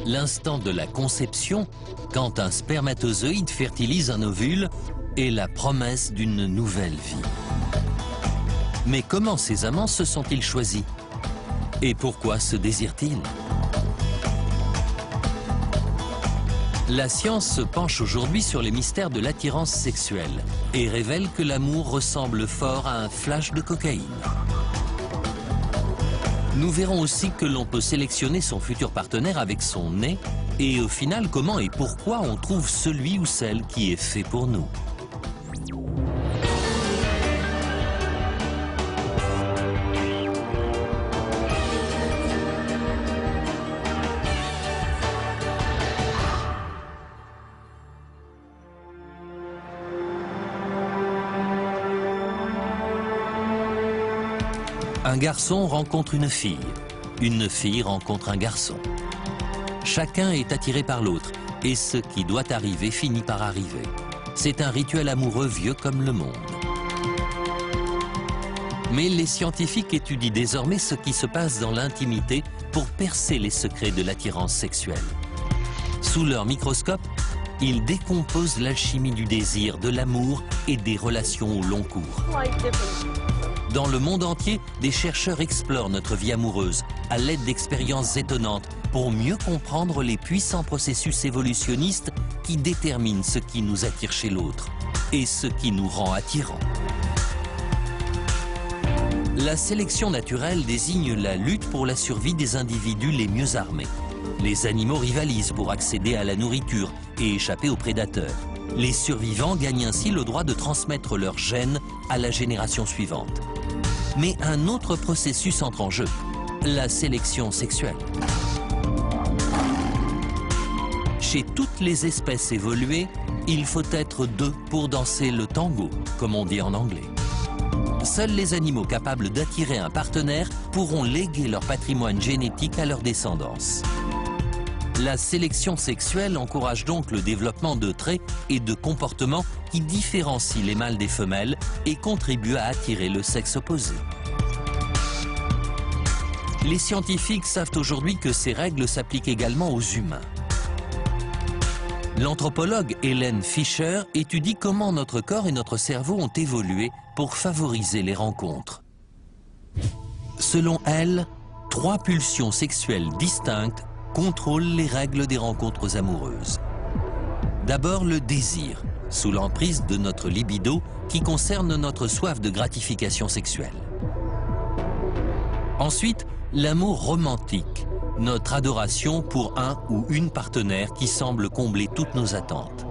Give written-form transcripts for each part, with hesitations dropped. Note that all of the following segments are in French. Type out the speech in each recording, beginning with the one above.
L'instant de la conception, quand un spermatozoïde fertilise un ovule, est la promesse d'une nouvelle vie. Mais comment ces amants se sont-ils choisis? Et pourquoi se désirent-ils? La science se penche aujourd'hui sur les mystères de l'attirance sexuelle et révèle que l'amour ressemble fort à un flash de cocaïne. Nous verrons aussi que l'on peut sélectionner son futur partenaire avec son nez et au final comment et pourquoi on trouve celui ou celle qui est fait pour nous. Un garçon rencontre une fille rencontre un garçon. Chacun est attiré par l'autre et ce qui doit arriver finit par arriver. C'est un rituel amoureux vieux comme le monde. Mais les scientifiques étudient désormais ce qui se passe dans l'intimité pour percer les secrets de l'attirance sexuelle. Sous leur microscope, ils décomposent l'alchimie du désir, de l'amour et des relations au long cours. Dans le monde entier, des chercheurs explorent notre vie amoureuse à l'aide d'expériences étonnantes pour mieux comprendre les puissants processus évolutionnistes qui déterminent ce qui nous attire chez l'autre et ce qui nous rend attirants. La sélection naturelle désigne la lutte pour la survie des individus les mieux armés. Les animaux rivalisent pour accéder à la nourriture et échapper aux prédateurs. Les survivants gagnent ainsi le droit de transmettre leurs gènes à la génération suivante. Mais un autre processus entre en jeu, la sélection sexuelle. Chez toutes les espèces évoluées, il faut être deux pour danser le tango, comme on dit en anglais. Seuls les animaux capables d'attirer un partenaire pourront léguer leur patrimoine génétique à leur descendance. La sélection sexuelle encourage donc le développement de traits et de comportements qui différencient les mâles des femelles et contribuent à attirer le sexe opposé. Les scientifiques savent aujourd'hui que ces règles s'appliquent également aux humains. L'anthropologue Hélène Fisher étudie comment notre corps et notre cerveau ont évolué pour favoriser les rencontres. Selon elle, 3 pulsions sexuelles distinctes contrôlent les règles des rencontres amoureuses. D'abord le désir, sous l'emprise de notre libido qui concerne notre soif de gratification sexuelle. Ensuite, l'amour romantique, notre adoration pour un ou une partenaire qui semble combler toutes nos attentes.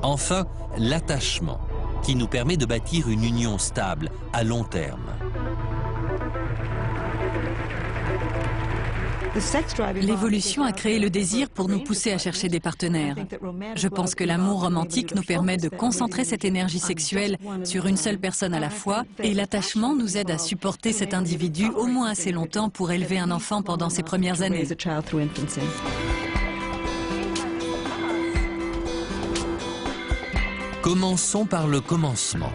Enfin, l'attachement, qui nous permet de bâtir une union stable à long terme. L'évolution a créé le désir pour nous pousser à chercher des partenaires. Je pense que l'amour romantique nous permet de concentrer cette énergie sexuelle sur une seule personne à la fois et l'attachement nous aide à supporter cet individu au moins assez longtemps pour élever un enfant pendant ses premières années. Commençons par le commencement.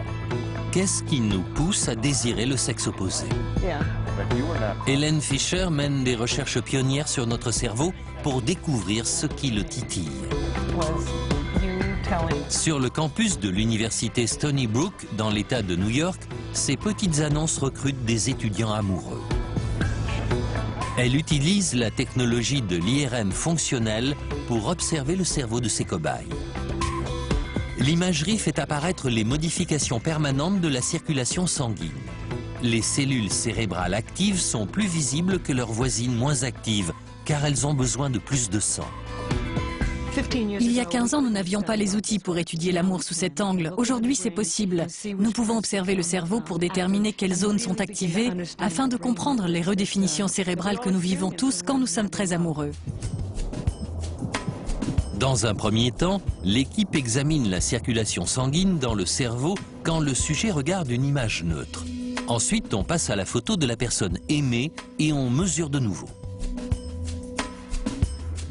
Qu'est-ce qui nous pousse à désirer le sexe opposé? Hélène Fisher mène des recherches pionnières sur notre cerveau pour découvrir ce qui le titille. Sur le campus de l'université Stony Brook, dans l'État de New York, ces petites annonces recrutent des étudiants amoureux. Elle utilise la technologie de l'IRM fonctionnelle pour observer le cerveau de ses cobayes. L'imagerie fait apparaître les modifications permanentes de la circulation sanguine. Les cellules cérébrales actives sont plus visibles que leurs voisines moins actives, car elles ont besoin de plus de sang. Il y a 15 ans, nous n'avions pas les outils pour étudier l'amour sous cet angle. Aujourd'hui, c'est possible. Nous pouvons observer le cerveau pour déterminer quelles zones sont activées afin de comprendre les redéfinitions cérébrales que nous vivons tous quand nous sommes très amoureux. Dans un premier temps, l'équipe examine la circulation sanguine dans le cerveau quand le sujet regarde une image neutre. Ensuite, on passe à la photo de la personne aimée et on mesure de nouveau.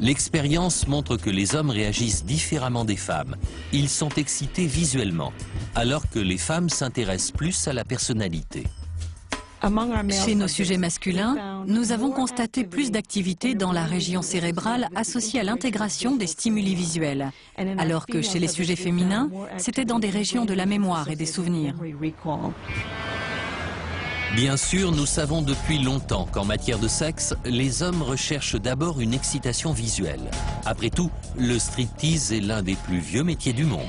L'expérience montre que les hommes réagissent différemment des femmes. Ils sont excités visuellement, alors que les femmes s'intéressent plus à la personnalité. Chez nos sujets masculins, nous avons constaté plus d'activité dans la région cérébrale associée à l'intégration des stimuli visuels, alors que chez les sujets féminins, c'était dans des régions de la mémoire et des souvenirs. Bien sûr, nous savons depuis longtemps qu'en matière de sexe, les hommes recherchent d'abord une excitation visuelle. Après tout, le striptease est l'un des plus vieux métiers du monde.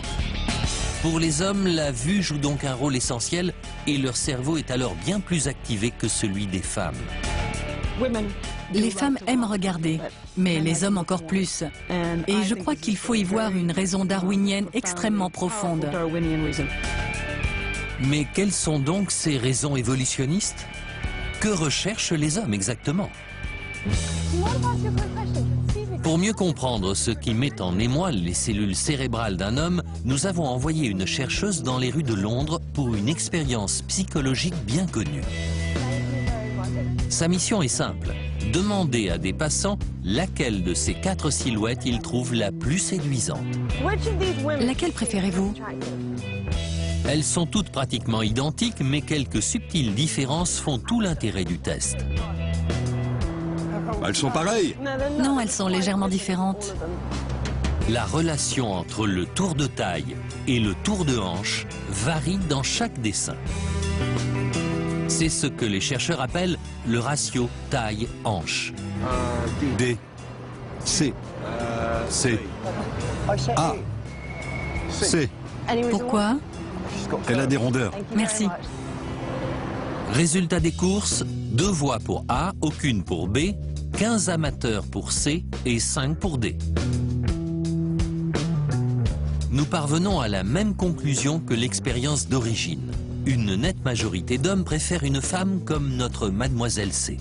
Pour les hommes, la vue joue donc un rôle essentiel et leur cerveau est alors bien plus activé que celui des femmes. Les femmes aiment regarder, mais les hommes encore plus. Et je crois qu'il faut y voir une raison darwinienne extrêmement profonde. Mais quelles sont donc ces raisons évolutionnistes? Que recherchent les hommes exactement? Pour mieux comprendre ce qui met en émoi les cellules cérébrales d'un homme, nous avons envoyé une chercheuse dans les rues de Londres pour une expérience psychologique bien connue. Sa mission est simple, demander à des passants laquelle de ces 4 silhouettes ils trouvent la plus séduisante. Laquelle préférez-vous? Elles sont toutes pratiquement identiques, mais quelques subtiles différences font tout l'intérêt du test. Elles sont pareilles. Non, elles sont légèrement différentes. La relation entre le tour de taille et le tour de hanche varie dans chaque dessin. C'est ce que les chercheurs appellent le ratio taille-hanche. D, C, C, A, C. Pourquoi? Elle a des rondeurs. Merci. Résultat des courses, 2 voix pour A, aucune pour B, 15 amateurs pour C et 5 pour D. Nous parvenons à la même conclusion que l'expérience d'origine. Une nette majorité d'hommes préfèrent une femme comme notre Mademoiselle C.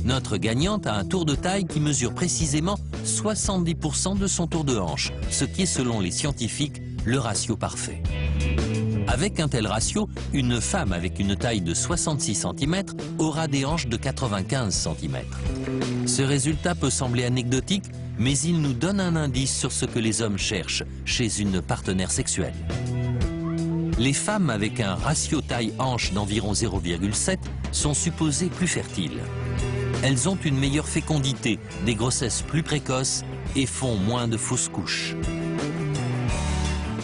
Notre gagnante a un tour de taille qui mesure précisément 70% de son tour de hanche, ce qui est selon les scientifiques le ratio parfait. Avec un tel ratio, une femme avec une taille de 66 cm aura des hanches de 95 cm. Ce résultat peut sembler anecdotique, mais il nous donne un indice sur ce que les hommes cherchent chez une partenaire sexuelle. Les femmes avec un ratio taille-hanche d'environ 0,7 sont supposées plus fertiles. Elles ont une meilleure fécondité, des grossesses plus précoces et font moins de fausses couches.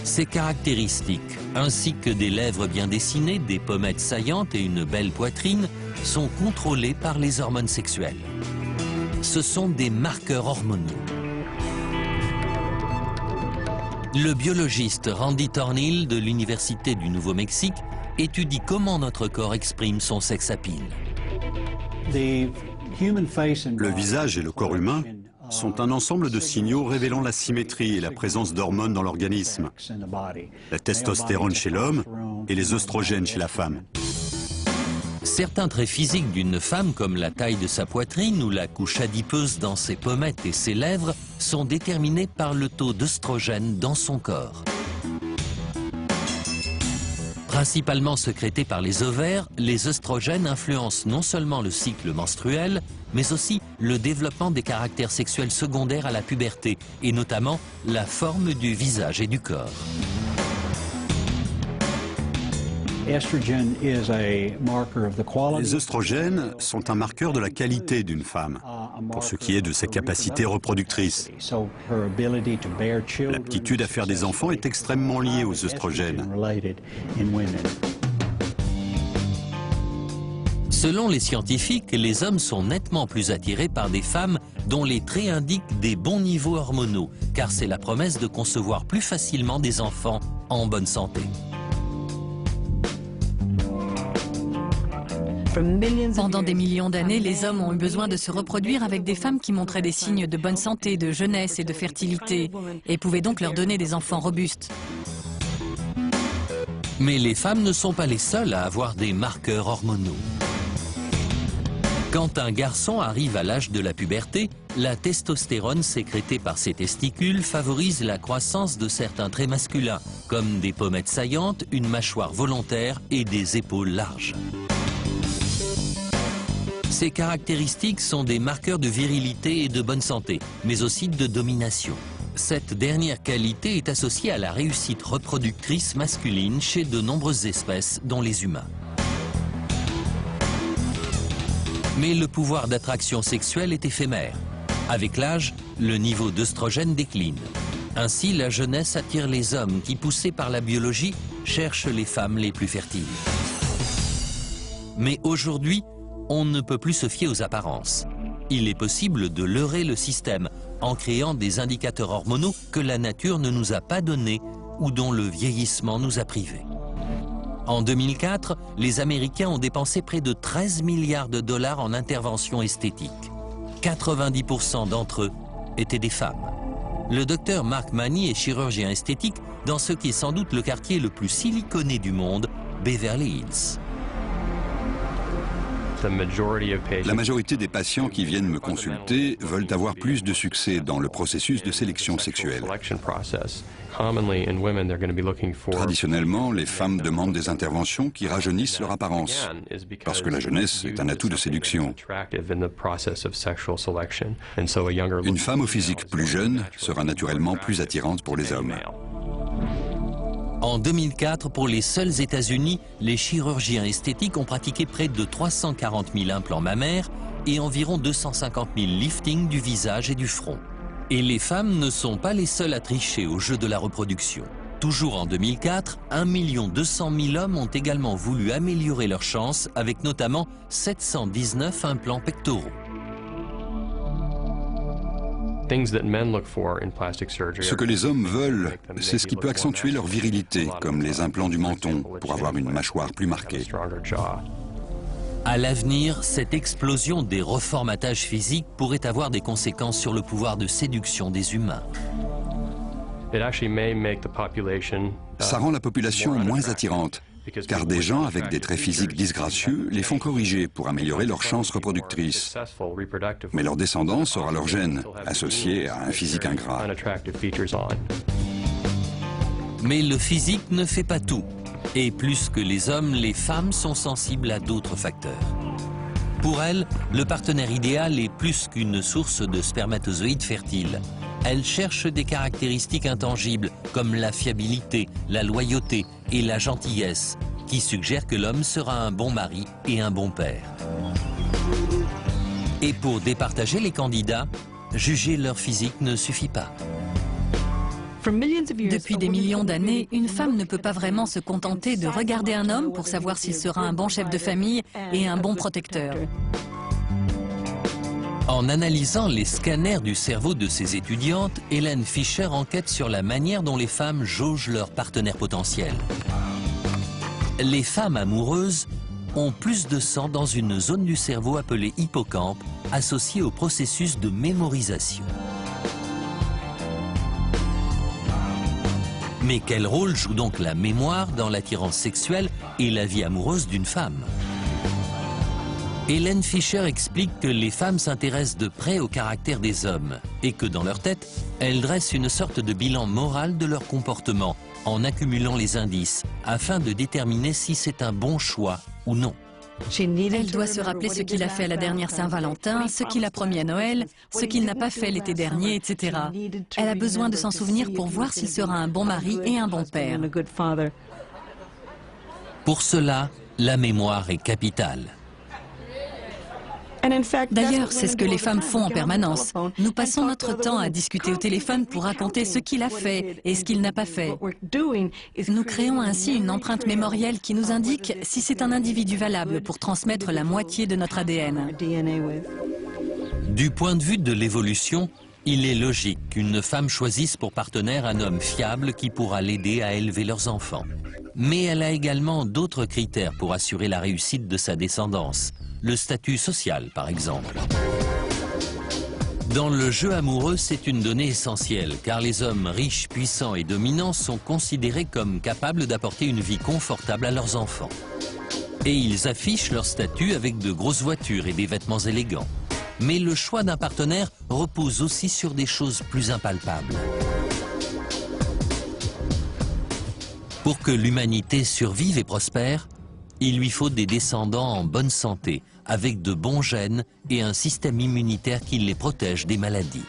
Ces caractéristiques, ainsi que des lèvres bien dessinées, des pommettes saillantes et une belle poitrine, sont contrôlées par les hormones sexuelles. Ce sont des marqueurs hormonaux. Le biologiste Randy Thornhill de l'Université du Nouveau-Mexique étudie comment notre corps exprime son sex appeal. Le visage et le corps humain sont un ensemble de signaux révélant la symétrie et la présence d'hormones dans l'organisme. La testostérone chez l'homme et les œstrogènes chez la femme. Certains traits physiques d'une femme, comme la taille de sa poitrine ou la couche adipeuse dans ses pommettes et ses lèvres, sont déterminés par le taux d'œstrogène dans son corps. Principalement sécrétés par les ovaires, les œstrogènes influencent non seulement le cycle menstruel, mais aussi le développement des caractères sexuels secondaires à la puberté, et notamment la forme du visage et du corps. Les œstrogènes sont un marqueur de la qualité d'une femme, pour ce qui est de ses capacités reproductrices. L'aptitude à faire des enfants est extrêmement liée aux œstrogènes. Selon les scientifiques, les hommes sont nettement plus attirés par des femmes dont les traits indiquent des bons niveaux hormonaux, car c'est la promesse de concevoir plus facilement des enfants en bonne santé. Pendant des millions d'années, les hommes ont eu besoin de se reproduire avec des femmes qui montraient des signes de bonne santé, de jeunesse et de fertilité, et pouvaient donc leur donner des enfants robustes. Mais les femmes ne sont pas les seules à avoir des marqueurs hormonaux. Quand un garçon arrive à l'âge de la puberté, la testostérone sécrétée par ses testicules favorise la croissance de certains traits masculins, comme des pommettes saillantes, une mâchoire volontaire et des épaules larges. Ces caractéristiques sont des marqueurs de virilité et de bonne santé, mais aussi de domination. Cette dernière qualité est associée à la réussite reproductrice masculine chez de nombreuses espèces, dont les humains. Mais le pouvoir d'attraction sexuelle est éphémère. Avec l'âge, le niveau d'œstrogène décline. Ainsi, la jeunesse attire les hommes qui, poussés par la biologie, cherchent les femmes les plus fertiles. Mais aujourd'hui, on ne peut plus se fier aux apparences. Il est possible de leurrer le système en créant des indicateurs hormonaux que la nature ne nous a pas donnés ou dont le vieillissement nous a privés. En 2004, les Américains ont dépensé près de 13 milliards de dollars en interventions esthétiques. 90% d'entre eux étaient des femmes. Le docteur Mark Manny est chirurgien esthétique dans ce qui est sans doute le quartier le plus siliconé du monde, Beverly Hills. La majorité des patients qui viennent me consulter veulent avoir plus de succès dans le processus de sélection sexuelle. Traditionnellement, les femmes demandent des interventions qui rajeunissent leur apparence, parce que la jeunesse est un atout de séduction. Une femme au physique plus jeune sera naturellement plus attirante pour les hommes. En 2004, pour les seuls États-Unis, les chirurgiens esthétiques ont pratiqué près de 340 000 implants mammaires et environ 250 000 liftings du visage et du front. Et les femmes ne sont pas les seules à tricher au jeu de la reproduction. Toujours en 2004, 1 200 000 hommes ont également voulu améliorer leurs chances avec notamment 719 implants pectoraux. Ce que les hommes veulent, c'est ce qui peut accentuer leur virilité, comme les implants du menton, pour avoir une mâchoire plus marquée. À l'avenir, cette explosion des reformatages physiques pourrait avoir des conséquences sur le pouvoir de séduction des humains. Ça rend la population moins attirante, car des gens avec des traits physiques disgracieux les font corriger pour améliorer leurs chances reproductrices. Mais leur descendance aura leur gène, associé à un physique ingrat. Mais le physique ne fait pas tout. Et plus que les hommes, les femmes sont sensibles à d'autres facteurs. Pour elles, le partenaire idéal est plus qu'une source de spermatozoïdes fertiles. Elles cherchent des caractéristiques intangibles comme la fiabilité, la loyauté et la gentillesse, qui suggèrent que l'homme sera un bon mari et un bon père. Et pour départager les candidats, juger leur physique ne suffit pas. Depuis des millions d'années, une femme ne peut pas vraiment se contenter de regarder un homme pour savoir s'il sera un bon chef de famille et un bon protecteur. En analysant les scanners du cerveau de ses étudiantes, Hélène Fischer enquête sur la manière dont les femmes jaugent leur partenaire potentiel. Les femmes amoureuses ont plus de sang dans une zone du cerveau appelée hippocampe, associée au processus de mémorisation. Mais quel rôle joue donc la mémoire dans l'attirance sexuelle et la vie amoureuse d'une femme ? Hélène Fischer explique que les femmes s'intéressent de près au caractère des hommes et que dans leur tête, elles dressent une sorte de bilan moral de leur comportement en accumulant les indices afin de déterminer si c'est un bon choix ou non. Elle doit se rappeler ce qu'il a fait à la dernière Saint-Valentin, ce qu'il a promis à Noël, ce qu'il n'a pas fait l'été dernier, etc. Elle a besoin de s'en souvenir pour voir s'il sera un bon mari et un bon père. Pour cela, la mémoire est capitale. D'ailleurs, c'est ce que les femmes font en permanence. Nous passons notre temps à discuter au téléphone pour raconter ce qu'il a fait et ce qu'il n'a pas fait. Nous créons ainsi une empreinte mémorielle qui nous indique si c'est un individu valable pour transmettre la moitié de notre ADN. Du point de vue de l'évolution, il est logique qu'une femme choisisse pour partenaire un homme fiable qui pourra l'aider à élever leurs enfants. Mais elle a également d'autres critères pour assurer la réussite de sa descendance. Le statut social, par exemple. Dans le jeu amoureux, c'est une donnée essentielle, car les hommes riches, puissants et dominants sont considérés comme capables d'apporter une vie confortable à leurs enfants. Et ils affichent leur statut avec de grosses voitures et des vêtements élégants. Mais le choix d'un partenaire repose aussi sur des choses plus impalpables. Pour que l'humanité survive et prospère, il lui faut des descendants en bonne santé, avec de bons gènes et un système immunitaire qui les protège des maladies.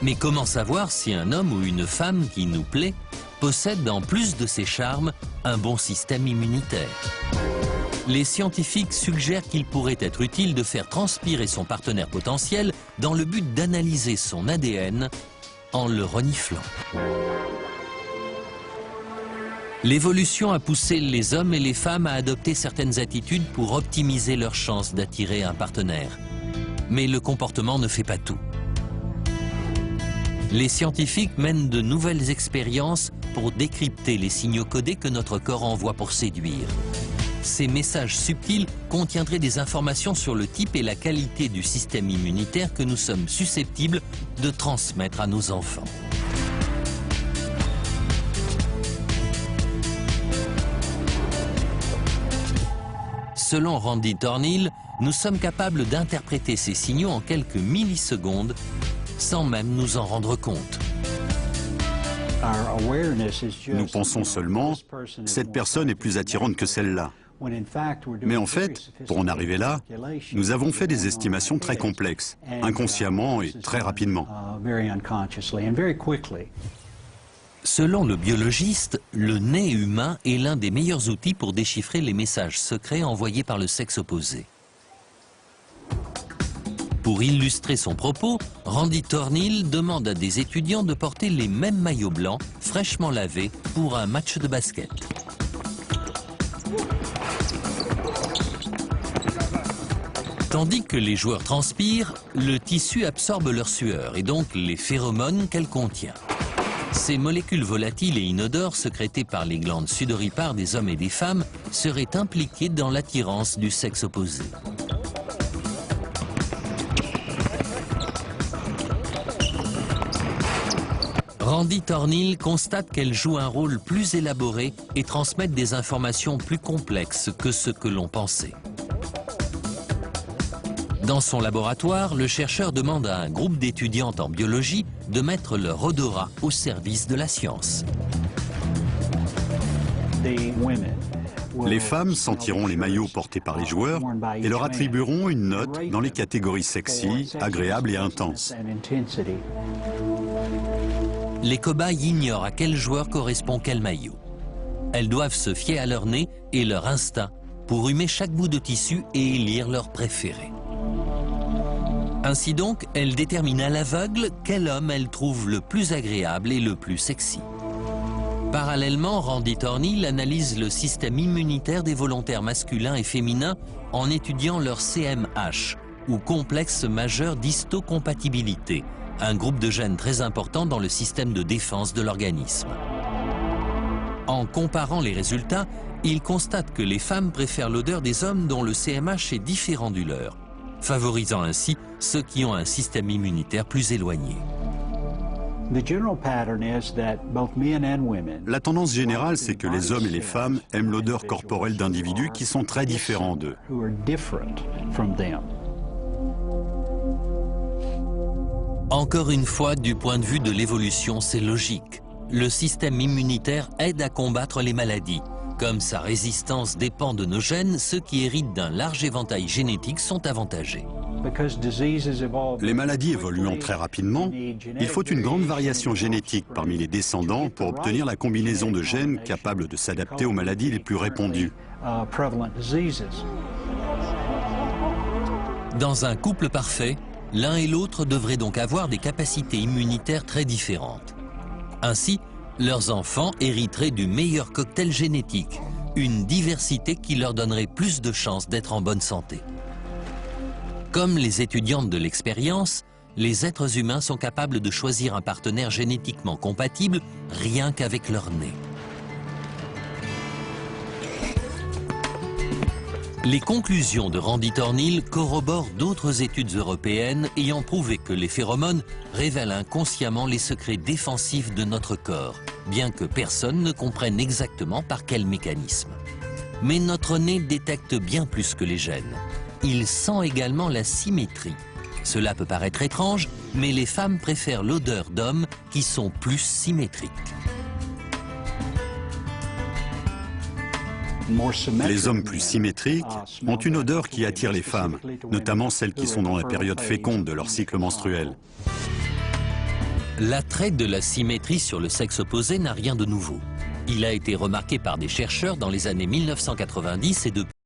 Mais comment savoir si un homme ou une femme qui nous plaît possède, en plus de ses charmes, un bon système immunitaire ? Les scientifiques suggèrent qu'il pourrait être utile de faire transpirer son partenaire potentiel dans le but d'analyser son ADN en le reniflant. L'évolution a poussé les hommes et les femmes à adopter certaines attitudes pour optimiser leurs chances d'attirer un partenaire. Mais le comportement ne fait pas tout. Les scientifiques mènent de nouvelles expériences pour décrypter les signaux codés que notre corps envoie pour séduire. Ces messages subtils contiendraient des informations sur le type et la qualité du système immunitaire que nous sommes susceptibles de transmettre à nos enfants. Selon Randy Thornhill, nous sommes capables d'interpréter ces signaux en quelques millisecondes sans même nous en rendre compte. Nous pensons seulement, cette personne est plus attirante que celle-là. Mais en fait, pour en arriver là, nous avons fait des estimations très complexes, inconsciemment et très rapidement. Selon le biologiste, le nez humain est l'un des meilleurs outils pour déchiffrer les messages secrets envoyés par le sexe opposé. Pour illustrer son propos, Randy Thornhill demande à des étudiants de porter les mêmes maillots blancs, fraîchement lavés, pour un match de basket. Tandis que les joueurs transpirent, le tissu absorbe leur sueur et donc les phéromones qu'elle contient. Ces molécules volatiles et inodores sécrétées par les glandes sudoripares des hommes et des femmes seraient impliquées dans l'attirance du sexe opposé. Randy Thornhill constate qu'elles jouent un rôle plus élaboré et transmettent des informations plus complexes que ce que l'on pensait. Dans son laboratoire, le chercheur demande à un groupe d'étudiantes en biologie de mettre leur odorat au service de la science. Les femmes sentiront les maillots portés par les joueurs et leur attribueront une note dans les catégories sexy, agréable et intense. Les cobayes ignorent à quel joueur correspond quel maillot. Elles doivent se fier à leur nez et leur instinct pour humer chaque bout de tissu et élire leur préféré. Ainsi donc, elles déterminent à l'aveugle quel homme elles trouvent le plus agréable et le plus sexy. Parallèlement, Randy Thornhill analyse le système immunitaire des volontaires masculins et féminins en étudiant leur CMH, ou complexe majeur d'histocompatibilité, un groupe de gènes très important dans le système de défense de l'organisme. En comparant les résultats, il constate que les femmes préfèrent l'odeur des hommes dont le CMH est différent du leur, favorisant ainsi ceux qui ont un système immunitaire plus éloigné. La tendance générale, c'est que les hommes et les femmes aiment l'odeur corporelle d'individus qui sont très différents d'eux. Encore une fois, du point de vue de l'évolution, c'est logique. Le système immunitaire aide à combattre les maladies. Comme sa résistance dépend de nos gènes, ceux qui héritent d'un large éventail génétique sont avantagés. Les maladies évoluant très rapidement, il faut une grande variation génétique parmi les descendants pour obtenir la combinaison de gènes capables de s'adapter aux maladies les plus répandues. Dans un couple parfait, l'un et l'autre devraient donc avoir des capacités immunitaires très différentes. Ainsi, leurs enfants hériteraient du meilleur cocktail génétique, une diversité qui leur donnerait plus de chances d'être en bonne santé. Comme les étudiantes de l'expérience, les êtres humains sont capables de choisir un partenaire génétiquement compatible rien qu'avec leur nez. Les conclusions de Randy Thornhill corroborent d'autres études européennes ayant prouvé que les phéromones révèlent inconsciemment les secrets défensifs de notre corps, bien que personne ne comprenne exactement par quel mécanisme. Mais notre nez détecte bien plus que les gènes. Il sent également la symétrie. Cela peut paraître étrange, mais les femmes préfèrent l'odeur d'hommes qui sont plus symétriques. Les hommes plus symétriques ont une odeur qui attire les femmes, notamment celles qui sont dans la période féconde de leur cycle menstruel. L'attrait de la symétrie sur le sexe opposé n'a rien de nouveau. Il a été remarqué par des chercheurs dans les années 1990 et depuis